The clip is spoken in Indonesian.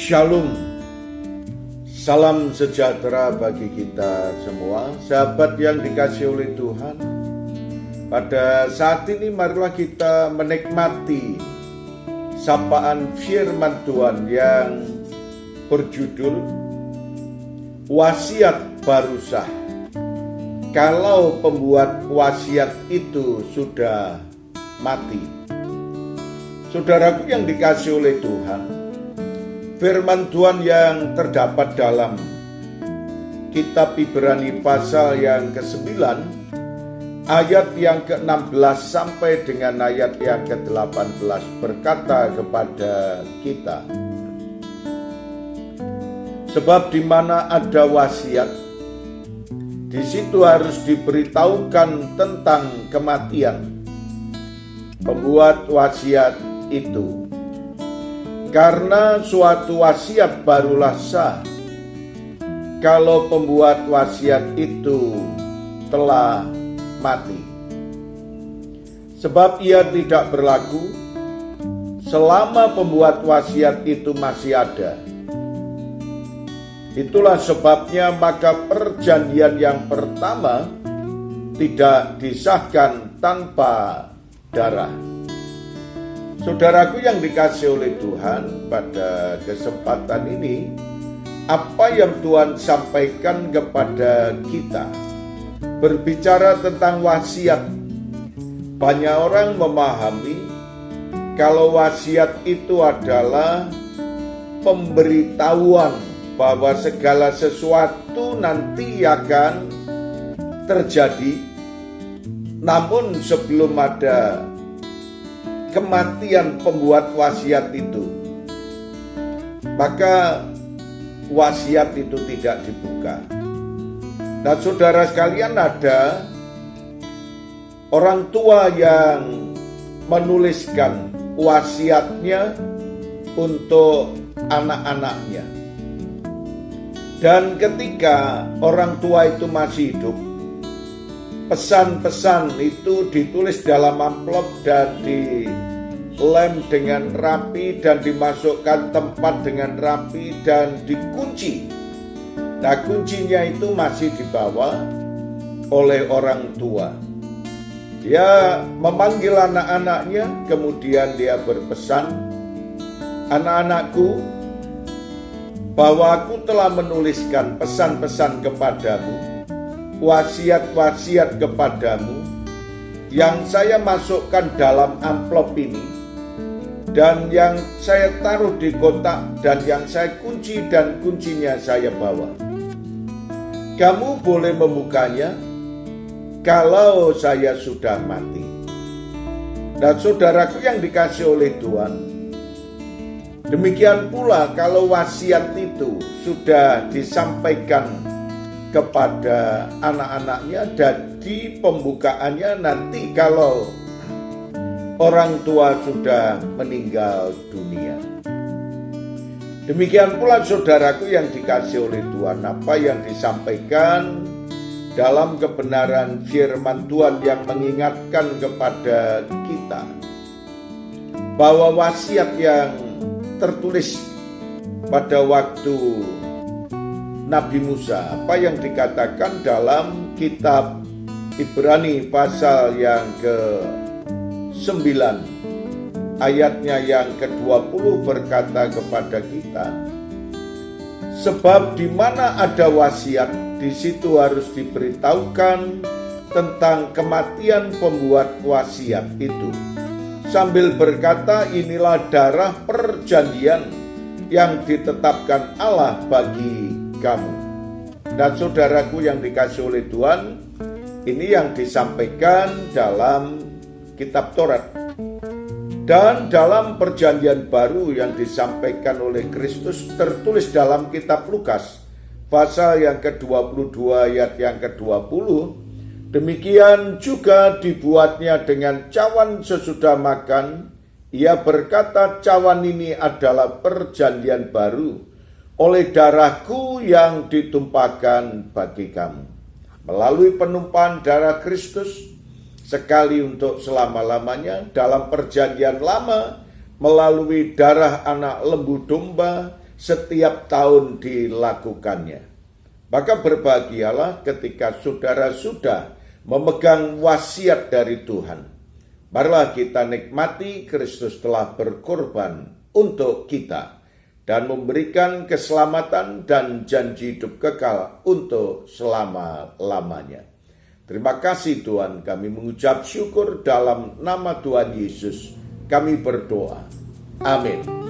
Shalom, salam sejahtera bagi kita semua, sahabat yang dikasihi oleh Tuhan. Pada saat ini marilah kita menikmati sapaan firman Tuhan yang berjudul Wasiat Baru Sah. Kalau pembuat wasiat itu sudah mati. Saudaraku yang dikasihi oleh Tuhan, firman Tuhan yang terdapat dalam kitab Ibrani pasal yang ke-9 ayat yang ke-16 sampai dengan ayat yang ke-18 berkata kepada kita, sebab di mana ada wasiat, di situ harus diberitahukan tentang kematian pembuat wasiat itu. Karena suatu wasiat barulah sah kalau pembuat wasiat itu telah mati. Sebab ia tidak berlaku selama pembuat wasiat itu masih ada. Itulah sebabnya maka perjanjian yang pertama tidak disahkan tanpa darah. Saudaraku yang dikasihi oleh Tuhan, pada kesempatan ini apa yang Tuhan sampaikan kepada kita berbicara tentang wasiat. Banyak orang memahami kalau wasiat itu adalah pemberitahuan bahwa segala sesuatu nanti akan terjadi, namun sebelum ada kematian pembuat wasiat itu, maka wasiat itu tidak dibuka. Dan saudara sekalian, ada orang tua yang menuliskan wasiatnya untuk anak-anaknya. Dan ketika orang tua itu masih hidup, pesan-pesan itu ditulis dalam amplop dan dilem dengan rapi dan dimasukkan tempat dengan rapi dan dikunci. Nah, kuncinya itu masih dibawa oleh orang tua. Dia memanggil anak-anaknya, kemudian dia berpesan, anak-anakku, bahwa aku telah menuliskan pesan-pesan kepadamu, wasiat-wasiat kepadamu yang saya masukkan dalam amplop ini, dan yang saya taruh di kotak, dan yang saya kunci dan kuncinya saya bawa. Kamu boleh membukanya kalau saya sudah mati. Dan saudaraku yang dikasihi oleh Tuhan, demikian pula kalau wasiat itu sudah disampaikan kepada anak-anaknya dan di pembukaannya nanti kalau orang tua sudah meninggal dunia. Demikian pula saudaraku yang dikasihi oleh Tuhan, apa yang disampaikan dalam kebenaran firman Tuhan yang mengingatkan kepada kita bahwa wasiat yang tertulis pada waktu Nabi Musa, apa yang dikatakan dalam kitab Ibrani pasal yang ke-9 ayatnya yang ke-20 berkata kepada kita, sebab di mana ada wasiat, di situ harus diberitahukan tentang kematian pembuat wasiat itu, sambil berkata, inilah darah perjanjian yang ditetapkan Allah bagi kamu. Dan saudaraku yang dikasihi oleh Tuhan, ini yang disampaikan dalam kitab Taurat dan dalam perjanjian baru yang disampaikan oleh Kristus tertulis dalam kitab Lukas pasal yang ke-22 ayat yang ke-20. Demikian juga dibuatnya dengan cawan sesudah makan. Ia berkata, cawan ini adalah perjanjian baru oleh darahku yang ditumpahkan bagi kamu. Melalui penumpahan darah Kristus sekali untuk selama-lamanya, dalam perjanjian lama melalui darah anak lembu domba setiap tahun dilakukannya. Maka berbahagialah ketika saudara sudah memegang wasiat dari Tuhan. Marilah kita nikmati Kristus telah berkorban untuk kita dan memberikan keselamatan dan janji hidup kekal untuk selama-lamanya. Terima kasih Tuhan, kami mengucap syukur dalam nama Tuhan Yesus. Kami berdoa. Amin.